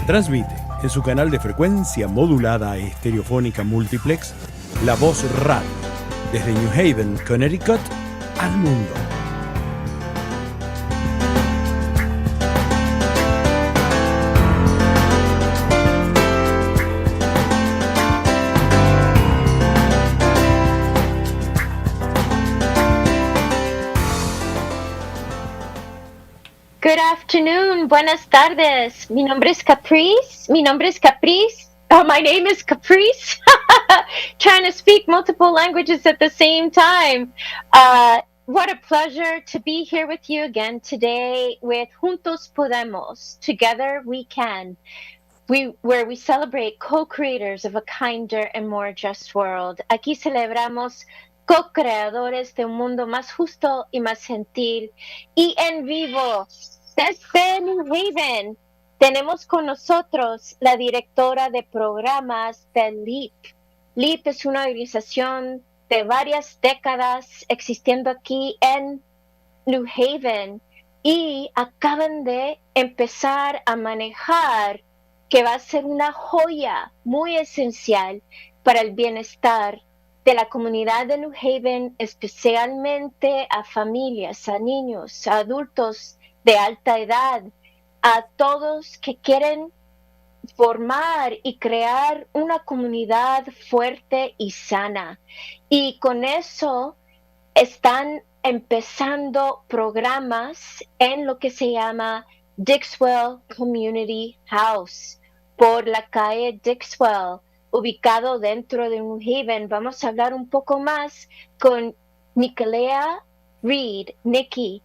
Transmite en su canal de frecuencia modulada estereofónica multiplex La Voz Radio desde New Haven, Connecticut, al mundo. Good afternoon, buenas tardes. Mi nombre es Caprice. Oh, my name is Caprice. Trying to speak multiple languages at the same time. What a pleasure to be here with you again today with Juntos Podemos. Together we can. Where we celebrate co-creators of a kinder and more just world. Aquí celebramos co-creadores de un mundo más justo y más gentil. Y en vivo, desde New Haven, tenemos con nosotros la directora de programas de LEAP. LEAP es una organización de varias décadas existiendo aquí en New Haven y acaban de empezar a manejar que va a ser una joya muy esencial para el bienestar de la comunidad de New Haven, especialmente a familias, a niños, a adultos de alta edad, a todos que quieren formar y crear una comunidad fuerte y sana. Y con eso están empezando programas en lo que se llama Dixwell Community House por la calle Dixwell, ubicado dentro de New Haven. Vamos a hablar un poco más con Nicolea Reed. Nikki,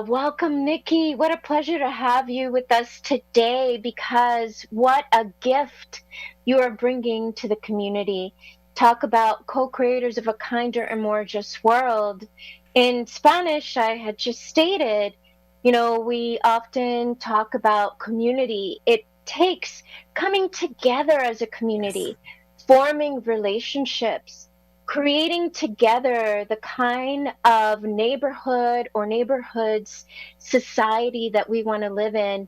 welcome, Nikki. What a pleasure to have you with us today, because what a gift you are bringing to the community. Talk about co-creators of a kinder and more just world. In Spanish, I had just stated, you know, we often talk about community. It takes coming together as a community, forming relationships, creating together the kind of neighborhood or neighborhoods society that we want to live in.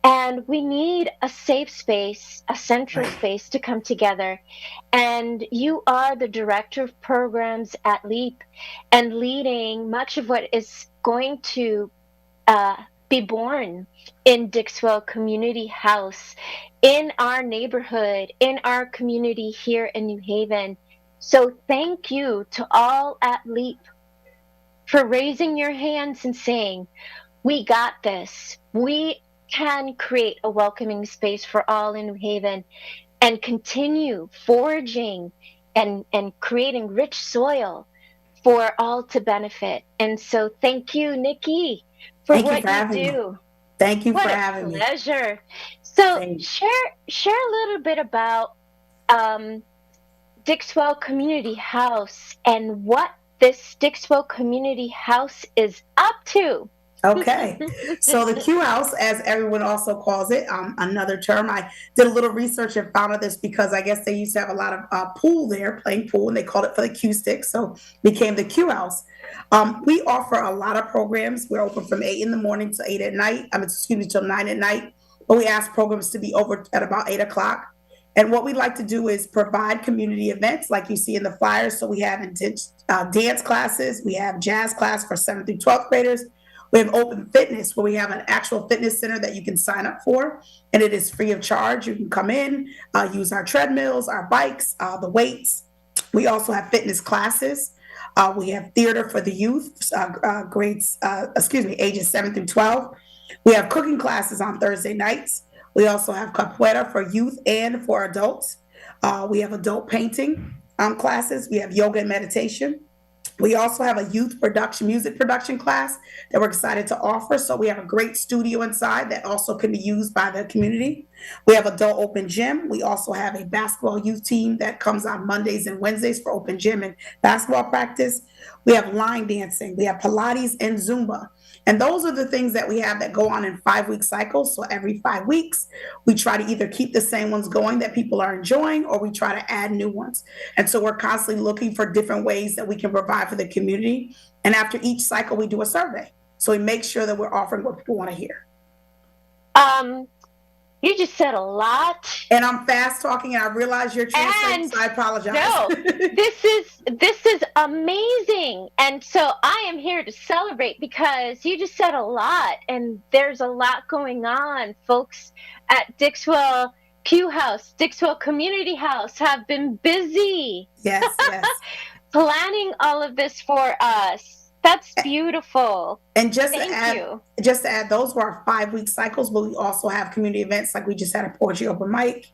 And we need a safe space, a central space to come together. And you are the director of programs at LEAP and leading much of what is going to be born in Dixwell Community House, in our neighborhood, in our community here in New Haven. So thank you to all at LEAP for raising your hands and saying, we got this. We can create a welcoming space for all in New Haven and continue foraging and creating rich soil for all to benefit. And so thank you, Nikki, for what you do. Thank you for having me. What a pleasure. So share a little bit about Dixwell Community House and what this Dixwell Community House is up to. Okay. So the Q House, as everyone also calls it, another term. I did a little research and found out this because I guess they used to have a lot of pool there, playing pool, and they called it for the Q stick. So became the Q House. We offer a lot of programs. We're open from 8 in the morning to 8 at night. Till 9 at night. But we ask programs to be over at about 8 o'clock. And what we like to do is provide community events like you see in the flyers. So we have dance classes. We have jazz class for 7th through 12th graders. We have open fitness where we have an actual fitness center that you can sign up for, and it is free of charge. You can come in, use our treadmills, our bikes, the weights. We also have fitness classes. We have theater for the youth, ages 7 through 12. We have cooking classes on Thursday nights. We also have capoeira for youth and for adults. We have adult painting classes. We have yoga and meditation. We also have a youth music production class that we're excited to offer. So we have a great studio inside that also can be used by the community. We have adult open gym. We also have a basketball youth team that comes on Mondays and Wednesdays for open gym and basketball practice. We have line dancing. We have Pilates and Zumba. And those are the things that we have that go on in 5-week cycles. So every 5 weeks, we try to either keep the same ones going that people are enjoying, or we try to add new ones. And so we're constantly looking for different ways that we can provide for the community. And after each cycle, we do a survey. So we make sure that we're offering what people want to hear. You just said a lot. And I'm fast talking, and I realize you're translating, so I apologize. No, this is amazing. And so I am here to celebrate because you just said a lot, and there's a lot going on. Folks at Dixwell Q House, Dixwell Community House have been busy. Yes, yes. Planning all of this for us. That's beautiful. And just Thank you. Just to add, those were our 5-week cycles, but we also have community events like we just had a poetry open mic.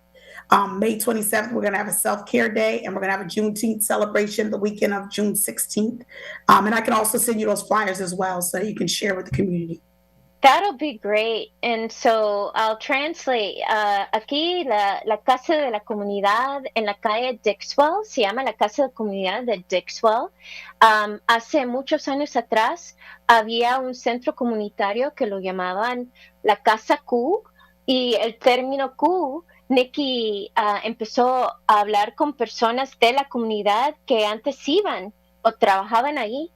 May 27th, we're going to have a self-care day, and we're going to have a Juneteenth celebration the weekend of June 16th. And I can also send you those flyers as well so that you can share with the community. That'll be great. And so I'll translate. Aquí la Casa de la Comunidad en la calle Dixwell, se llama la Casa de Comunidad de Dixwell. Hace muchos años atrás había un centro comunitario que lo llamaban la Casa Q, y el término Q, Nikki empezó a hablar con personas de la comunidad que antes iban o trabajaban ahí.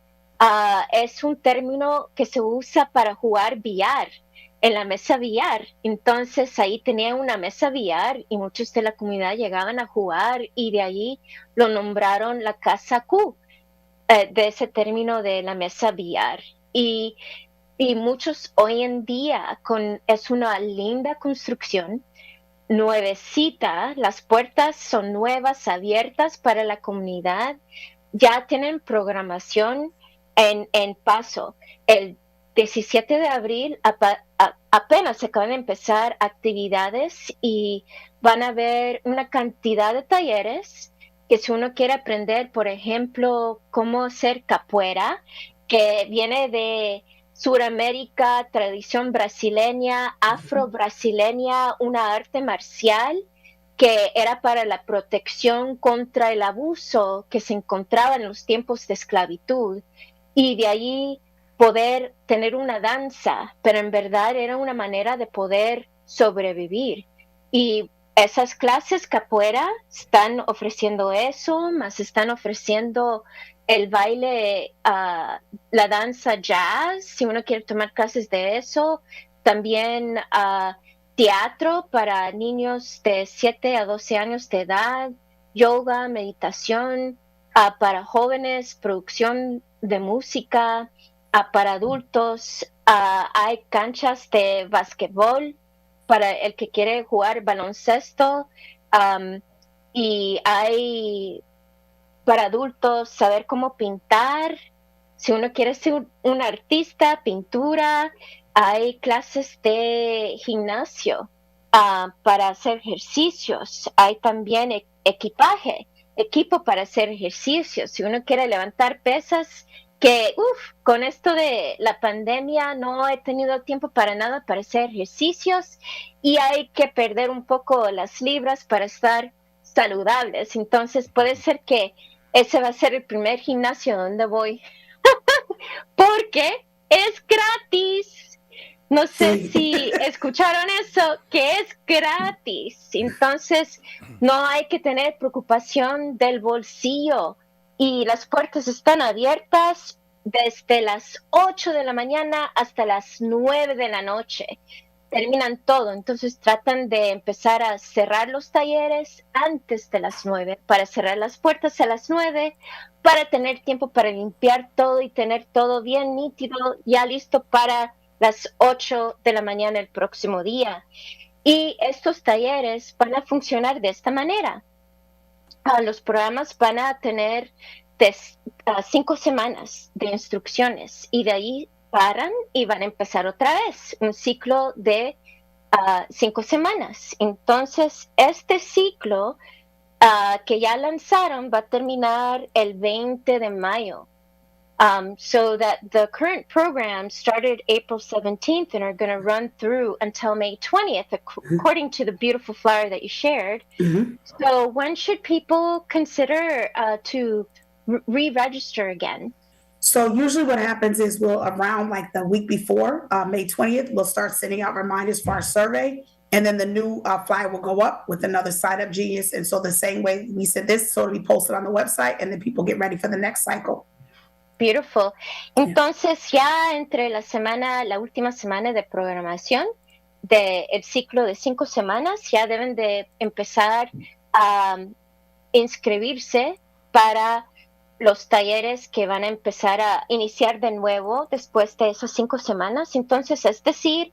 Es un término que se usa para jugar billar, en la mesa billar. Entonces ahí tenía una mesa billar y muchos de la comunidad llegaban a jugar, y de allí lo nombraron la Casa Q, de ese término de la mesa billar. Y muchos hoy en día, es una linda construcción, nuevecita, las puertas son nuevas, abiertas para la comunidad, ya tienen programación en paso. El 17 de abril apenas se acaban de empezar actividades, y van a haber una cantidad de talleres que, si uno quiere aprender, por ejemplo, cómo hacer capoeira, que viene de Suramérica, tradición brasileña, afro-brasileña, una arte marcial que era para la protección contra el abuso que se encontraba en los tiempos de esclavitud, y de allí poder tener una danza, pero en verdad era una manera de poder sobrevivir. Y esas clases capoeira están ofreciendo eso, más están ofreciendo el baile, la danza jazz, si uno quiere tomar clases de eso, también teatro para niños de 7 a 12 años de edad, yoga, meditación, para jóvenes, producción de música, para adultos, hay canchas de basquetbol para el que quiere jugar baloncesto, y hay para adultos saber cómo pintar, si uno quiere ser un artista, pintura. Hay clases de gimnasio para hacer ejercicios. Hay también equipo para hacer ejercicios. Si uno quiere levantar pesas, que con esto de la pandemia no he tenido tiempo para nada para hacer ejercicios, y hay que perder un poco las libras para estar saludables. Entonces puede ser que ese va a ser el primer gimnasio donde voy, porque es gratis. No sé si escucharon eso, que es gratis. Entonces no hay que tener preocupación del bolsillo, y las puertas están abiertas desde las 8 de la mañana hasta las 9 de la noche. Terminan todo, entonces tratan de empezar a cerrar los talleres antes de las 9, para cerrar las puertas a las 9, para tener tiempo para limpiar todo y tener todo bien nítido, ya listo para las 8 de la mañana el próximo día. Y estos talleres van a funcionar de esta manera. Los programas van a tener 5 semanas de instrucciones, y de ahí paran y van a empezar otra vez un ciclo de 5 semanas. Entonces, este ciclo que ya lanzaron va a terminar el 20 de mayo. So that the current program started April 17th and are going to run through until May 20th, according to the beautiful flyer that you shared. Mm-hmm. So when should people consider to re-register again? So usually what happens is we'll, around like the week before, May 20th, we'll start sending out reminders for our survey. And then the new flyer will go up with another Sign Up Genius. And so the same way we said this, so it'll be posted on the website, and then people get ready for the next cycle. Beautiful. Entonces ya entre la última semana de programación, del ciclo de 5 semanas, ya deben de empezar a inscribirse para los talleres que van a empezar a iniciar de nuevo después de esas 5 semanas. Entonces, es decir,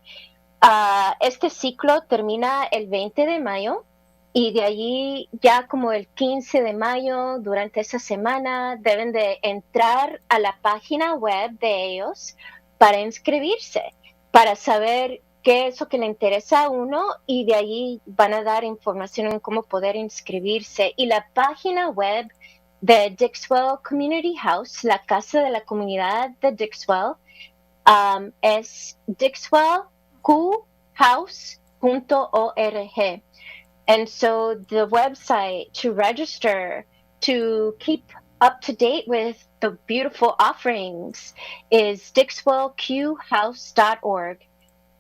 este ciclo termina el 20 de mayo y de allí ya como el 15 de mayo, durante esa semana, deben de entrar a la página web de ellos para inscribirse, para saber qué es lo que le interesa a uno, y de allí van a dar información en cómo poder inscribirse. Y la página web de Dixwell Community House, la casa de la comunidad de Dixwell, es dixwellqhouse.org. And so the website to register, to keep up to date with the beautiful offerings, is dixwellqhouse.org.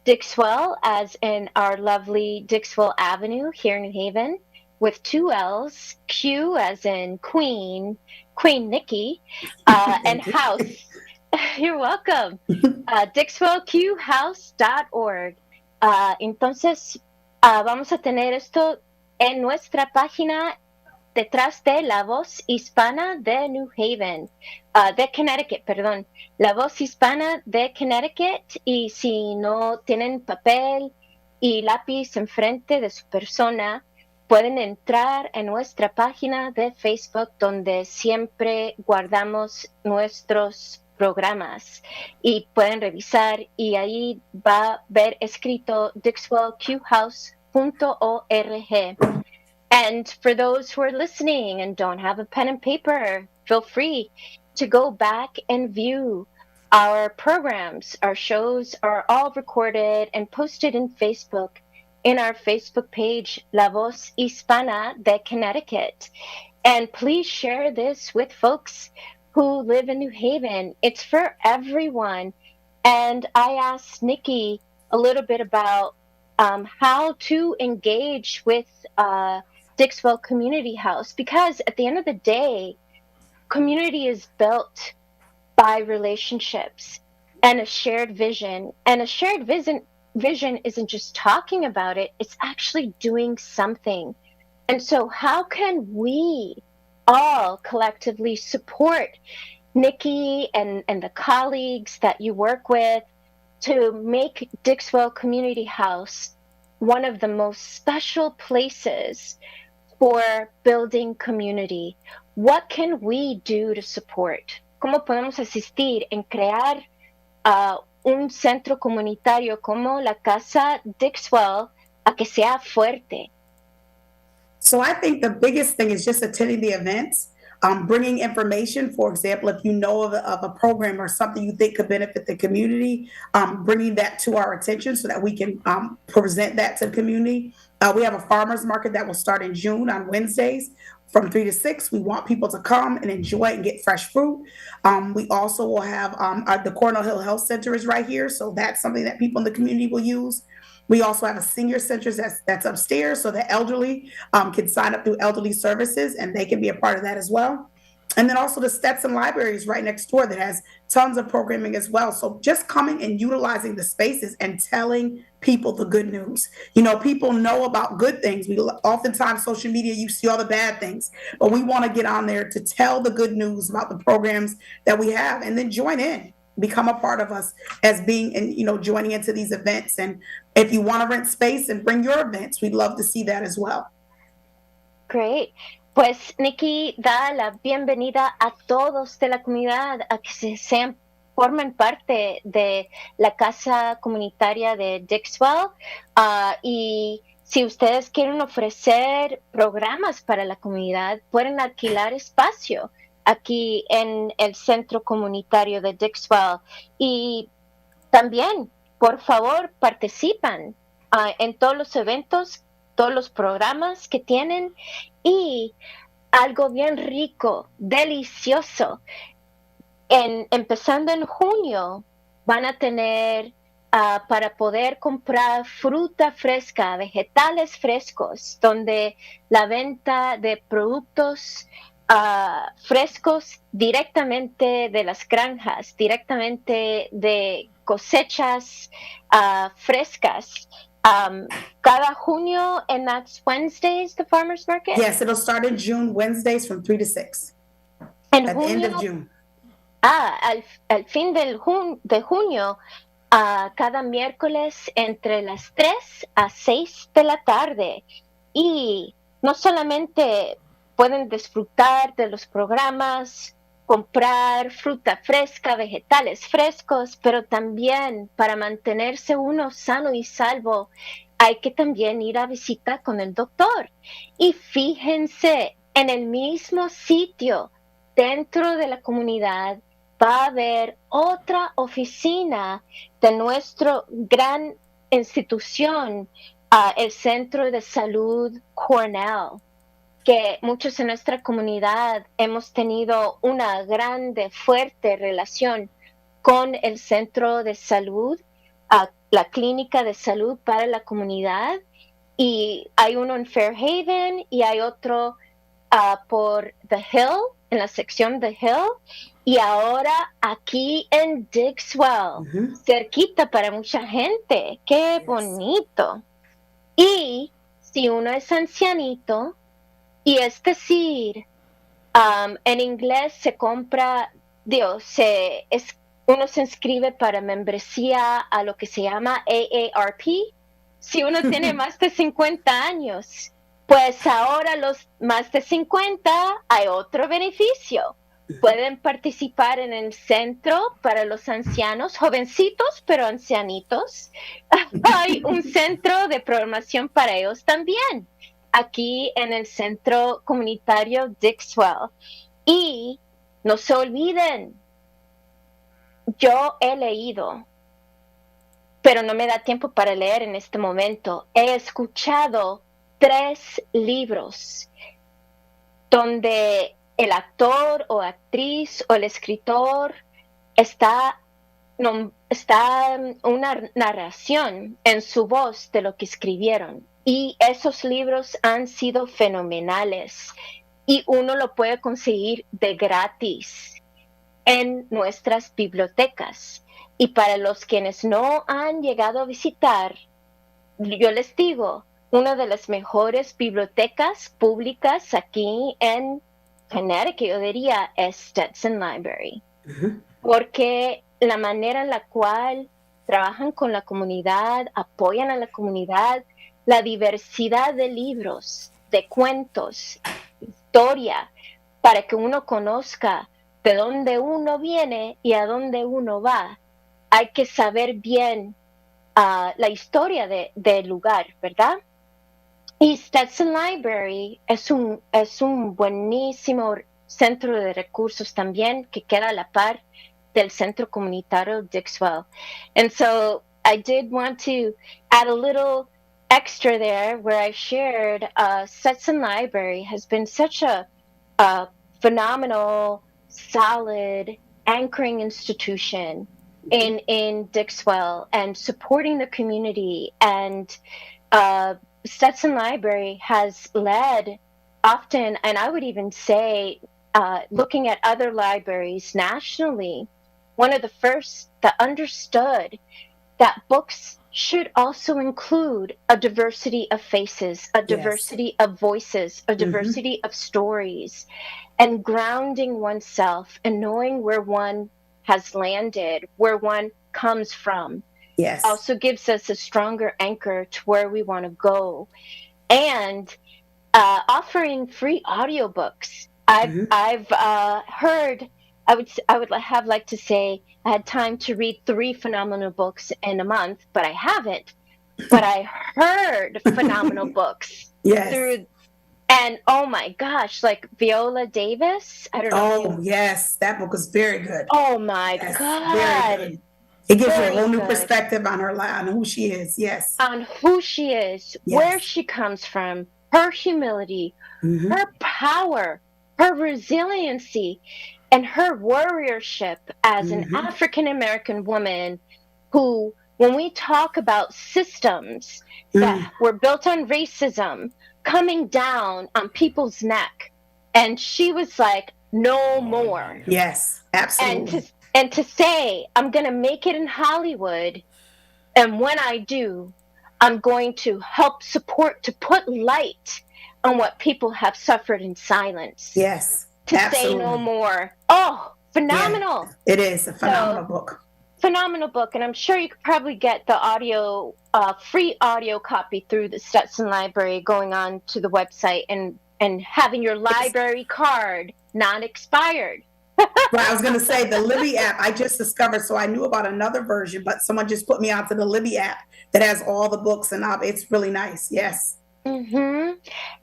Dixwell, as in our lovely Dixwell Avenue here in New Haven, with 2 L's, Q as in Queen Nikki, and house. You're welcome. Dixwellqhouse.org. Entonces, vamos a tener esto en nuestra página detrás de La Voz Hispana de New Haven, de Connecticut, perdón. La Voz Hispana de Connecticut. Y si no tienen papel y lápiz enfrente de su persona, pueden entrar en nuestra página de Facebook, donde siempre guardamos nuestros programas, y pueden revisar, y ahí va a ver escrito dixwellqhouse.org. And for those who are listening and don't have a pen and paper, feel free to go back and view our programs. Our shows are all recorded and posted in Facebook, in our Facebook page, La Voz Hispana de Connecticut. And please share this with folks who live in New Haven. It's for everyone. And I asked Nikki a little bit about how to engage with Dixwell Community House, because at the end of the day, community is built by relationships and a shared vision. And a shared vision isn't just talking about it, it's actually doing something. And so how can we all collectively support Nikki and the colleagues that you work with to make Dixwell Community House one of the most special places for building community? What can we do to support? ¿Cómo podemos asistir en crear un centro comunitario como la Casa Dixwell a que sea fuerte? So I think the biggest thing is just attending the events, bringing information. For example, if you know of a program or something you think could benefit the community, bringing that to our attention so that we can present that to the community. We have a farmers market that will start in June on Wednesdays from 3 to 6. We want people to come and enjoy and get fresh fruit. We also will have the Cornell Hill Health Center is right here, so that's something that people in the community will use. We also have a senior center that's upstairs, so the elderly can sign up through elderly services, and they can be a part of that as well. And then also the Stetson Library is right next door that has tons of programming as well. So just coming and utilizing the spaces and telling people the good news. You know, people know about good things. We oftentimes social media, you see all the bad things, but we want to get on there to tell the good news about the programs that we have, and then join in, become a part of us as being, and joining into these events. And if you want to rent space and bring your events, we'd love to see that as well. Great. Pues Nikki da la bienvenida a todos de la comunidad a que formen parte de la casa comunitaria de Dixwell, y si ustedes quieren ofrecer programas para la comunidad, pueden alquilar espacio aquí en el centro comunitario de Dixwell. Y también, por favor, participan en todos los eventos, todos los programas que tienen. Y algo bien rico, delicioso, empezando en junio, van a tener para poder comprar fruta fresca, vegetales frescos, donde la venta de productos frescos directamente de las granjas, directamente de cosechas frescas, Cada junio, and that's Wednesdays, the farmers market. Yes, it'll start in June, Wednesdays from 3 to 6. En At the end of junio, June. al fin de junio, cada miércoles entre las 3 a 6 de la tarde. Y no solamente pueden disfrutar de los programas, comprar fruta fresca, vegetales frescos, pero también para mantenerse uno sano y salvo, hay que también ir a visita con el doctor. Y fíjense, en el mismo sitio, dentro de la comunidad, va a haber otra oficina de nuestra gran institución, el Centro de Salud Cornell, que muchos en nuestra comunidad hemos tenido una grande, fuerte relación con el Centro de Salud, la Clínica de Salud para la Comunidad, y hay uno en Fairhaven y hay otro por The Hill, en la sección The Hill, y ahora aquí en Dixwell, cerquita para mucha gente. ¡Qué bonito! Y si uno es ancianito, y es decir, en inglés se compra, uno se inscribe para membresía a lo que se llama AARP. Si uno tiene más de 50 años, pues ahora los más de 50 hay otro beneficio. Pueden participar en el centro para los ancianos, jovencitos, pero ancianitos. Hay un centro de programación para ellos también, aquí en el centro comunitario Dixwell. Y no se olviden, yo he leído, pero no me da tiempo para leer en este momento. He escuchado 3 libros donde el actor o actriz o el escritor está una narración en su voz de lo que escribieron. Y esos libros han sido fenomenales. Y uno lo puede conseguir de gratis en nuestras bibliotecas. Y para los quienes no han llegado a visitar, yo les digo, una de las mejores bibliotecas públicas aquí en Connecticut, yo diría, es Stetson Library. Porque la manera en la cual trabajan con la comunidad, apoyan a la comunidad, la diversidad de libros, de cuentos, historia, para que uno conozca de dónde uno viene y a dónde uno va. Hay que saber bien la historia del lugar, ¿verdad? Y Stetson Library es un buenísimo centro de recursos también que queda a la par del centro comunitario Dixwell. And so I did want to add a little extra there where I shared Stetson Library has been such a phenomenal, solid, anchoring institution in Dixwell and supporting the community. And Stetson Library has led often, and I would even say, looking at other libraries nationally, one of the first that understood that books should also include a diversity of faces, a diversity of voices, a diversity of stories, and grounding oneself and knowing where one has landed, where one comes from. Yes. Also gives us a stronger anchor to where we want to go. And offering free audiobooks. I've heard, I would have liked to say I had time to read 3 phenomenal books in a month, but I haven't. But I heard phenomenal books through, and oh my gosh, like Viola Davis. I don't know. Oh yes, that book is very good. Oh my God. Very good. It gives you a whole new perspective on her life, on who she is. Yes. On who she is, where she comes from, her humility, her power, her resiliency, and her warriorship as an African American woman who, when we talk about systems that were built on racism coming down on people's neck, and she was like, no more. Yes, absolutely. And to say, I'm going to make it in Hollywood, and when I do, I'm going to help support to put light on what people have suffered in silence. Yes, To say no absolutely. more. Oh, Yeah, phenomenal. it is a phenomenal So, book. phenomenal book. And I'm sure you could probably get the audio, free audio copy through the Stetson Library going on to the website and having your library card non-expired. Right, I was going to say the Libby app I just discovered, so I knew about another version, but someone just put me onto the Libby app that has all the books, and it's really nice. Yes. Mm-hmm.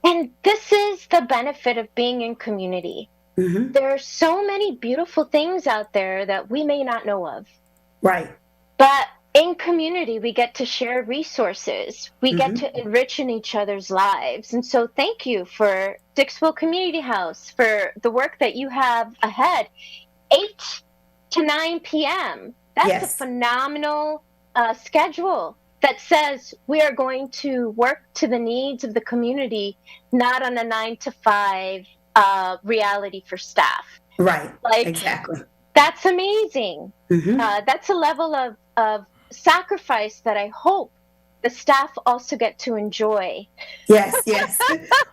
And this is the benefit of being in community. Mm-hmm. There are so many beautiful things out there that we may not know of. Right. But in community, we get to share resources. We get Mm-hmm. to enrich in each other's lives. And so thank you for Dixwell Community House for the work that you have ahead. 8 to 9 p.m. That's Yes. a phenomenal schedule that says we are going to work to the needs of the community, not on a 9 to 5 reality for staff. Right. Like, exactly. That's amazing. Mm-hmm. That's a level of sacrifice that I hope the staff also get to enjoy. Yes, yes.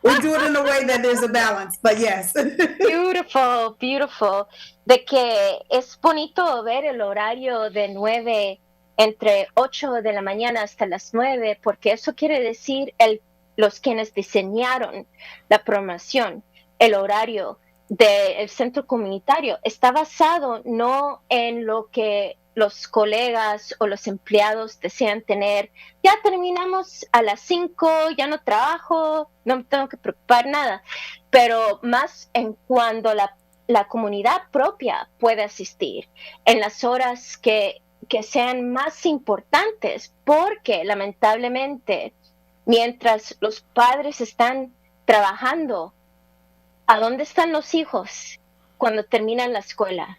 We do it in a way that there's a balance, but yes. Beautiful, beautiful. De que es bonito ver el horario de 9 entre 8 de la mañana hasta las 9, porque eso quiere decir los quienes diseñaron la programación, el horario del centro comunitario está basado no en lo que los colegas o los empleados desean tener. Ya terminamos a las 5, ya no trabajo, no me tengo que preocupar nada, pero más en cuando la comunidad propia puede asistir, en las horas que sean más importantes, porque lamentablemente, mientras los padres están trabajando, ¿a dónde están los hijos cuando terminan la escuela?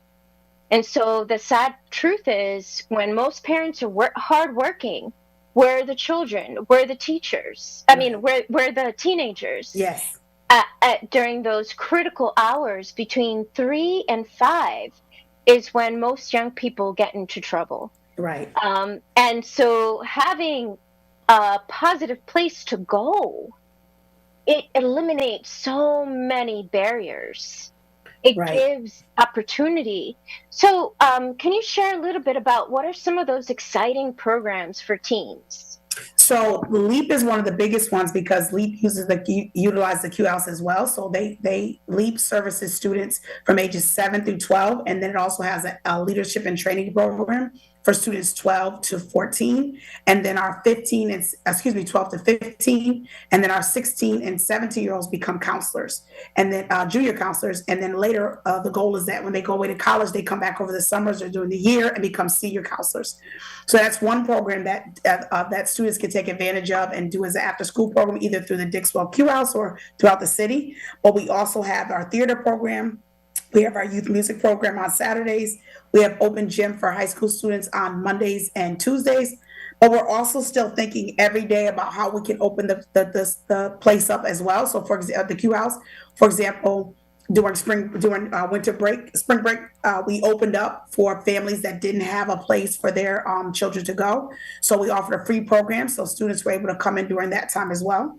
And so the sad truth is, when most parents are hardworking, where are the children? Where are the teachers? I mean, where are the teenagers? Yes. During those critical hours between 3 and 5 is when most young people get into trouble. Right. And so having a positive place to go, it eliminates so many barriers. It gives opportunity. So can you share a little bit about what are some of those exciting programs for teens? So LEAP is one of the biggest ones because LEAP utilize the Q House as well. So they LEAP services students from ages 7 through 12, and then it also has a leadership and training program for students 12 to 14, and then our 12 to 15, and then our 16 and 17-year-olds become counselors, and then junior counselors, and then later the goal is that when they go away to college, they come back over the summers or during the year and become senior counselors. So that's one program that students can take advantage of and do as an after-school program, either through the Dixwell Q House or throughout the city. But we also have our theater program. We have our youth music program on Saturdays. We have open gym for high school students on Mondays and Tuesdays. But we're also still thinking every day about how we can open the place up as well. So for example, the Q House, for example, during spring break, we opened up for families that didn't have a place for their children to go. So we offered a free program, so students were able to come in during that time as well.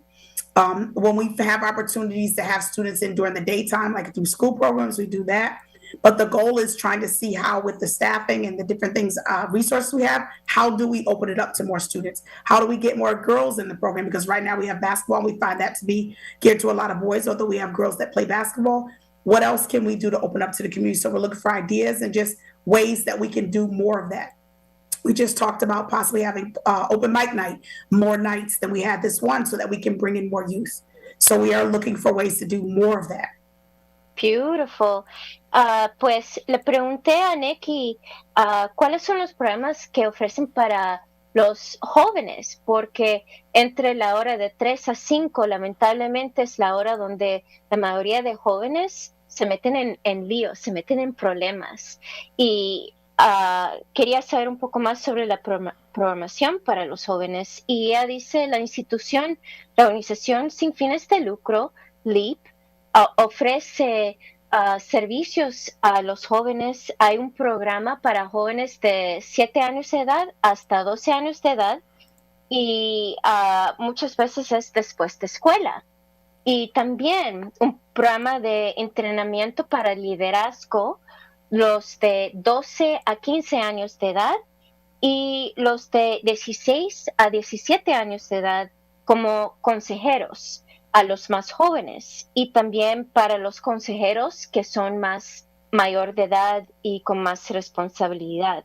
When we have opportunities to have students in during the daytime, like through school programs, we do that. But the goal is trying to see how, with the staffing and the different things, resources we have, how do we open it up to more students? How do we get more girls in the program? Because right now we have basketball, and we find that to be geared to a lot of boys, although we have girls that play basketball. What else can we do to open up to the community? So we're looking for ideas and just ways that we can do more of that. We just talked about possibly having open mic night, more nights than we had this one, so that we can bring in more youth. So we are looking for ways to do more of that. Beautiful. Pues le pregunté a Neki cuáles son los programas que ofrecen para los jóvenes, porque entre la hora de 3 a 5, lamentablemente es la hora donde la mayoría de jóvenes se meten en líos, se meten en problemas. Y quería saber un poco más sobre la programación para los jóvenes. Y ella dice, la organización sin fines de lucro, LEAP, ofrece servicios a los jóvenes. Hay un programa para jóvenes de 7 años de edad hasta 12 años de edad y muchas veces es después de escuela. Y también un programa de entrenamiento para liderazgo, los de 12 a 15 años de edad y los de 16 a 17 años de edad como consejeros a los más jóvenes y también para los consejeros que son más mayor de edad y con más responsabilidad.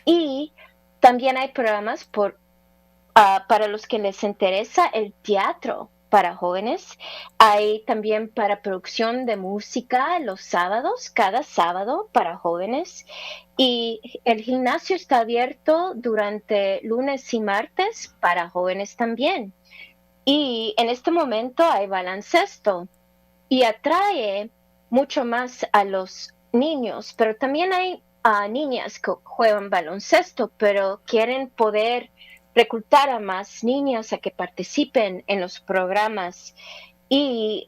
Y también hay programas para los que les interesa el teatro para jóvenes. Hay también para producción de música los sábados, cada sábado para jóvenes. Y el gimnasio está abierto durante lunes y martes para jóvenes también. Y en este momento hay baloncesto y atrae mucho más a los niños, pero también hay niñas que juegan baloncesto, pero quieren poder reclutar a más niñas a que participen en los programas y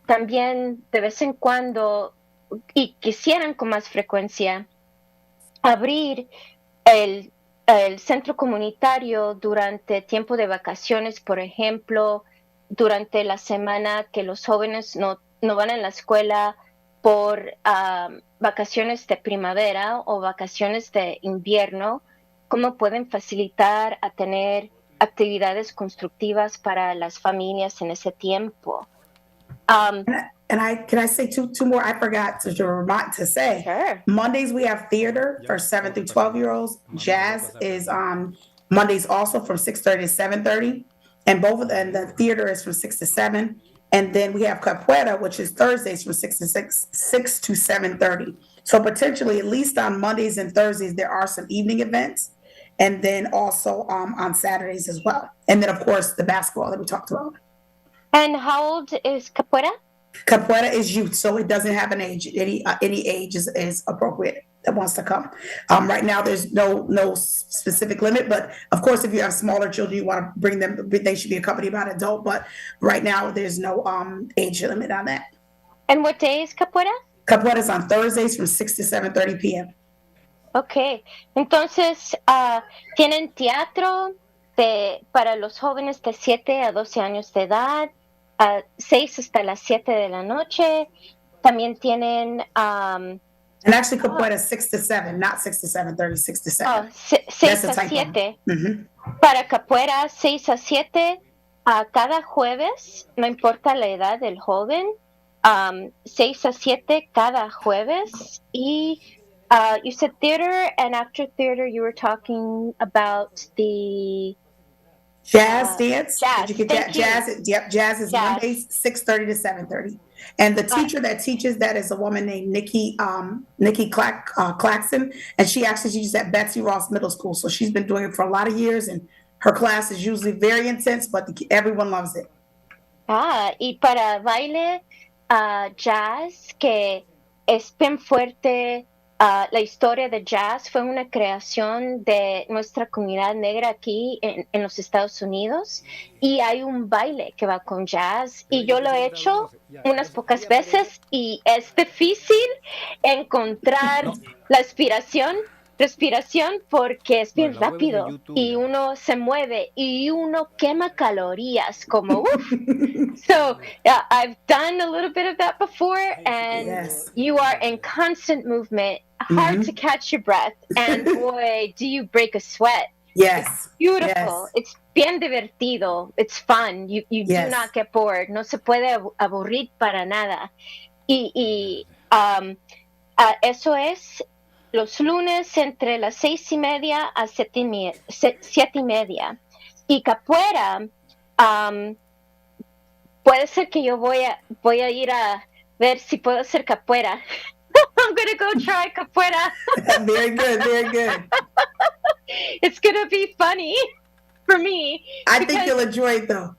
también de vez en cuando, y quisieran con más frecuencia, abrir el, el centro comunitario durante tiempo de vacaciones, por ejemplo, durante la semana que los jóvenes no van a la escuela por vacaciones de primavera o vacaciones de invierno, cómo pueden facilitar a tener actividades constructivas para las familias en ese tiempo. Can I say two more? I forgot to remind to say. Sure. Mondays we have theater for 7 through 12-year-olds. Jazz is on Mondays also from 6:30 to 7:30, and the theater is from 6 to 7. And then we have capoeira, which is Thursdays from 6 to 7:30. So potentially, at least on Mondays and Thursdays, there are some evening events, and then also on Saturdays as well. And then of course the basketball that we talked about. And how old is capoeira? Capoeira is youth, so it doesn't have an age. Any age is appropriate that wants to come. Right now, there's no specific limit, but of course, if you have smaller children, you want to bring them. They should be accompanied by an adult. But right now, there's no age limit on that. And what day is capoeira? Capoeira is on Thursdays from 6 to 7:30 p.m. Ok, entonces tienen teatro para los jóvenes de 7 a 12 años de edad. 6 hasta las 7 de la noche. También tienen... and actually, capoeira is 6 to 7, not 6 to 7:30, 6 to 7. 6 a 7. Para capoeira, 6 a 7 cada jueves, no importa la edad del joven, 6 a 7 cada jueves. Y you said theater, and after theater, you were talking about the... Jazz dance. Jazz. Did you get jazz? Yep, jazz is Mondays 6:30 to 7:30. And the teacher that teaches that is a woman named Nikki Claxton, and she actually teaches at Betsy Ross Middle School. So she's been doing it for a lot of years, and her class is usually very intense, but everyone loves it. Y para baile jazz, que es bien fuerte. La historia de jazz fue una creación de nuestra comunidad negra aquí en los Estados Unidos, y hay un baile que va con jazz y yo lo he hecho unas pocas veces y es difícil encontrar la respiración porque es bien rápido y uno se mueve y uno quema calorías como So I've done a little bit of that before, and you are in constant movement, hard to catch your breath, and boy, do you break a sweat. Yes. It's beautiful. It's bien divertido. It's fun. You do not get bored. No se puede aburrir para nada. Y eso es los lunes entre las 6:30 a 7:30. Y capoeira, puede ser que yo voy a ir a ver si puedo hacer capoeira. I'm gonna go try capoeira. Very good, very good. It's gonna be funny for me. I think you'll enjoy it though.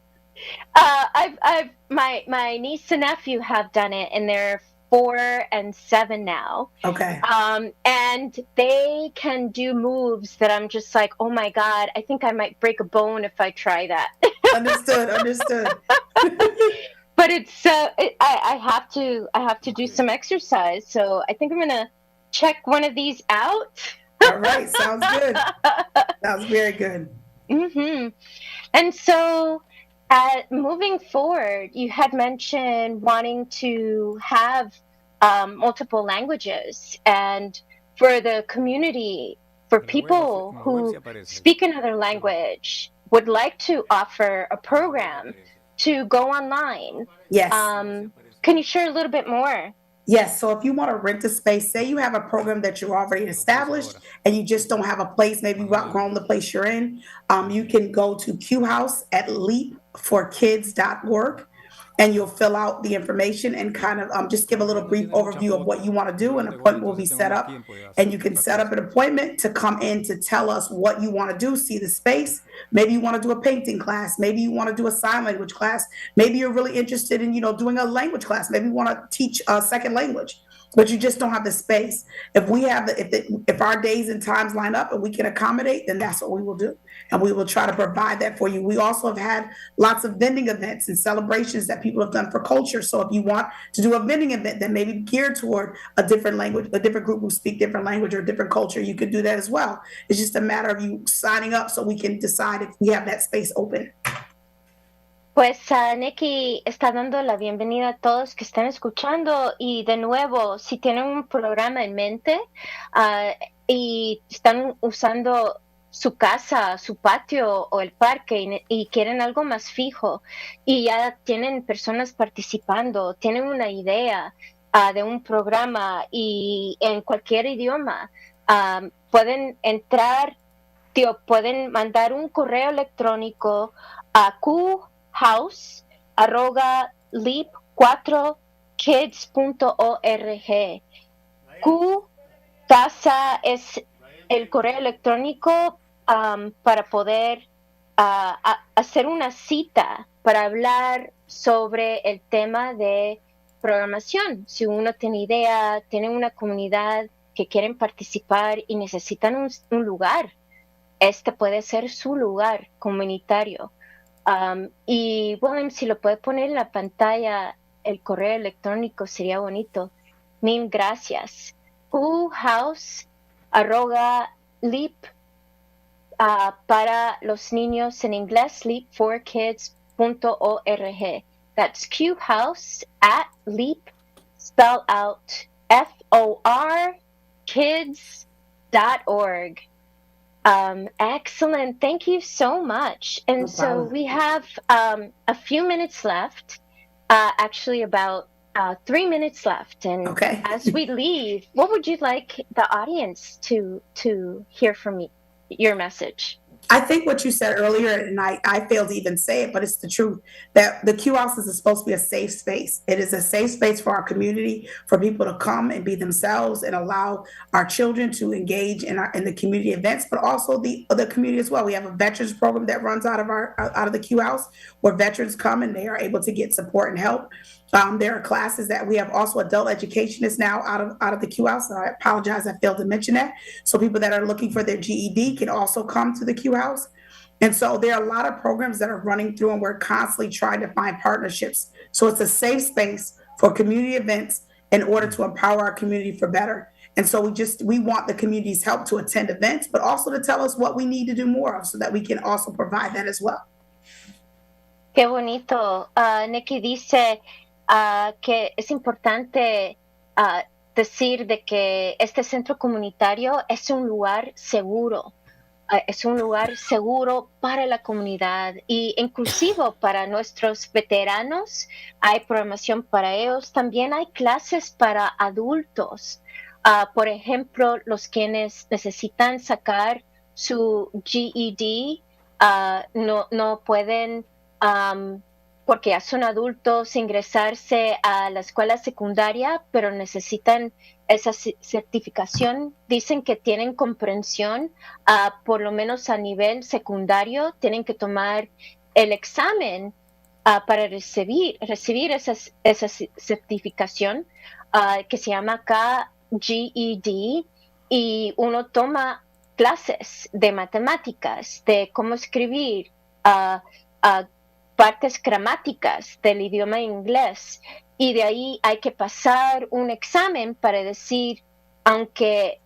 My niece and nephew have done it, and they're 4 and 7 now. Okay. And they can do moves that I'm just like, oh my God, I think I might break a bone if I try that. Understood. But it's I have to do some exercise, so I think I'm gonna check one of these out. All right, sounds good. Sounds very good. Mm-hmm. And so, moving forward, you had mentioned wanting to have multiple languages, and for the community, for people who speak another language, would like to offer a program to go online. Yes. Um, can you share a little bit more? Yes. So if you want to rent a space, say you have a program that you're already established and you just don't have a place, maybe you've outgrown the place you're in, you can go to Q House at leapforkids.org and you'll fill out the information and kind of just give a little brief overview of what you want to do. An appointment will be set up, and you can set up an appointment to come in to tell us what you want to do, see the space. Maybe you want to do a painting class. Maybe you want to do a sign language class. Maybe you're really interested in, doing a language class. Maybe you want to teach a second language, but you just don't have the space. If we have if our days and times line up and we can accommodate, then that's what we will do, and we will try to provide that for you. We also have had lots of vending events and celebrations that people have done for culture. So if you want to do a vending event that may be geared toward a different language, a different group who speak different language or a different culture, you could do that as well. It's just a matter of you signing up so we can decide if we have that space open. Pues Nikki está dando la bienvenida a todos que están escuchando y de nuevo, si tienen un programa en mente y están usando su casa, su patio o el parque y quieren algo más fijo y ya tienen personas participando, tienen una idea de un programa y en cualquier idioma, pueden entrar, pueden mandar un correo electrónico a qhouse@leap4kids.org. Q Casa es el correo electrónico para poder hacer una cita para hablar sobre el tema de programación. Si uno tiene idea, tiene una comunidad que quieren participar y necesitan un lugar, este puede ser su lugar comunitario. Y William, si lo puede poner en la pantalla, el correo electrónico sería bonito. Mil gracias. House@leap para los niños en inglés, leap4kids.org. That's qhouse@leap, spell out FOR kids.org. Excellent. Thank you so much. And No so problem. we have a few minutes left, actually about 3 minutes left. And Okay. as we leave, what would you like the audience to hear from you, your message? I think what you said earlier, and I failed to even say it, but it's the truth, that the Q House is supposed to be a safe space. It is a safe space for our community, for people to come and be themselves and allow our children to engage in the community events, but also the community as well. We have a veterans program that runs out of the Q House, where veterans come and they are able to get support and help. There are classes that we have. Also, adult education is now out of the Q House. So I apologize, I failed to mention that. So people that are looking for their GED can also come to the Q House. And so there are a lot of programs that are running through, and we're constantly trying to find partnerships. So it's a safe space for community events in order to empower our community for better. And so we want the community's help to attend events, but also to tell us what we need to do more of so that we can also provide that as well. Qué bonito. Nikki dice que es importante decir de que este centro comunitario es un lugar seguro. Es un lugar seguro para la comunidad y inclusivo para nuestros veteranos. Hay programación para ellos. También hay clases para adultos. Por ejemplo, los quienes necesitan sacar su GED no pueden, porque ya son adultos, ingresarse a la escuela secundaria, pero necesitan esa certificación. Dicen que tienen comprensión, por lo menos a nivel secundario, tienen que tomar el examen para recibir esa certificación que se llama GED, y uno toma clases de matemáticas, de cómo escribir, partes gramáticas del idioma inglés, y de ahí hay que pasar un examen para decir, aunque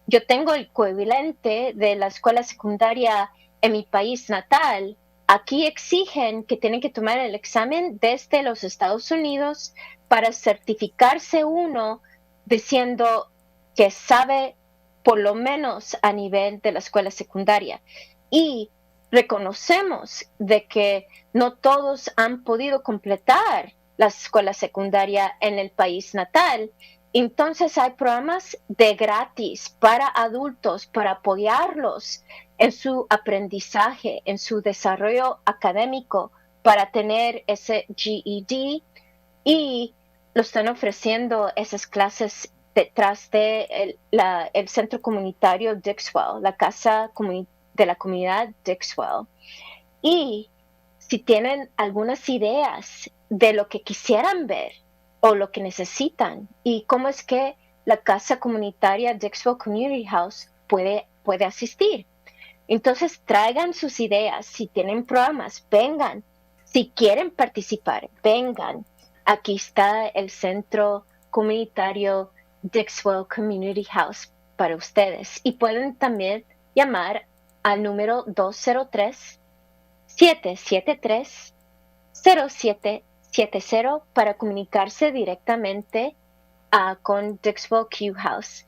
yo tengo el equivalente de la escuela secundaria en mi país natal, aquí exigen que tienen que tomar el examen desde los Estados Unidos para certificarse uno diciendo que sabe por lo menos a nivel de la escuela secundaria. Y reconocemos de que no todos han podido completar la escuela secundaria en el país natal. Entonces hay programas de gratis para adultos para apoyarlos en su aprendizaje, en su desarrollo académico para tener ese GED, y lo están ofreciendo esas clases detrás de el centro comunitario Dixwell, la casa de la comunidad Dixwell. Y si tienen algunas ideas de lo que quisieran ver o lo que necesitan y cómo es que la casa comunitaria Dixwell Community House puede asistir. Entonces traigan sus ideas, si tienen programas, vengan, si quieren participar, vengan. Aquí está el centro comunitario Dixwell Community House para ustedes, y pueden también llamar al número 203-773-0770 para comunicarse directamente con Dixwell Q House.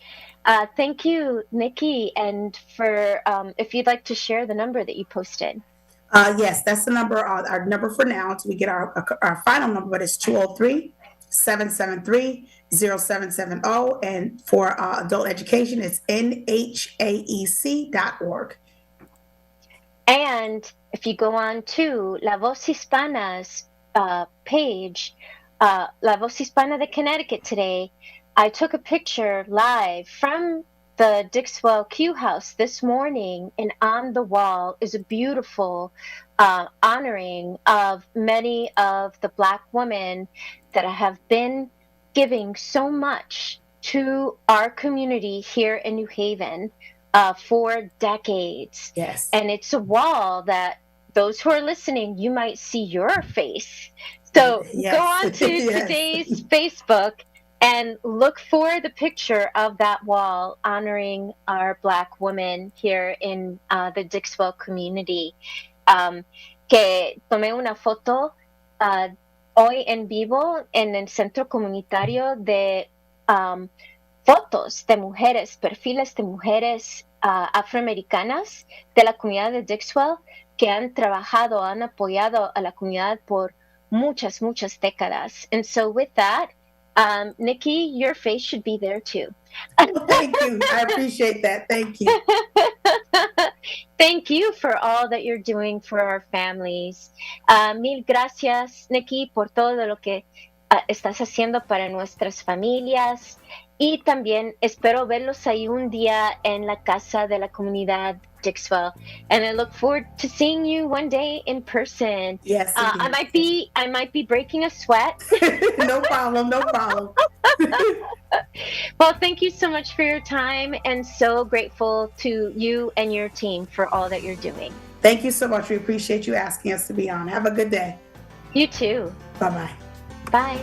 Thank you, Nikki, and for if you'd like to share the number that you posted. Yes, that's the number, our number for now until we get our final number, but it's 203-773-0770. And for adult education, it's nhaec.org. And if you go on to La Voz Hispana's page, La Voz Hispana de Connecticut today, I took a picture live from the Dixwell Q House this morning, and on the wall is a beautiful honoring of many of the Black women that have been giving so much to our community here in New Haven for decades. Yes. And it's a wall that those who are listening, you might see your face. So yes. Go on to yes. today's Facebook and look for the picture of that wall honoring our Black women here in the Dixwell community. Que tomé una foto hoy en vivo en el centro comunitario de fotos de mujeres, perfiles de mujeres afroamericanas de la comunidad de Dixwell que han trabajado, han apoyado a la comunidad por muchas décadas. And so with that, Nikki, your face should be there too. Well, thank you. I appreciate that. Thank you. Thank you for all that you're doing for our families. Mil gracias, Nikki, por todo lo que estás haciendo para nuestras familias. Y también espero verlos ahí un día en la casa de la comunidad Dixwell, and I look forward to seeing you one day in person. Yes, I might be breaking a sweat. No problem. Well, thank you so much for your time, and so grateful to you and your team for all that you're doing. Thank you so much. We appreciate you asking us to be on. Have a good day. You too. Bye-bye. Bye.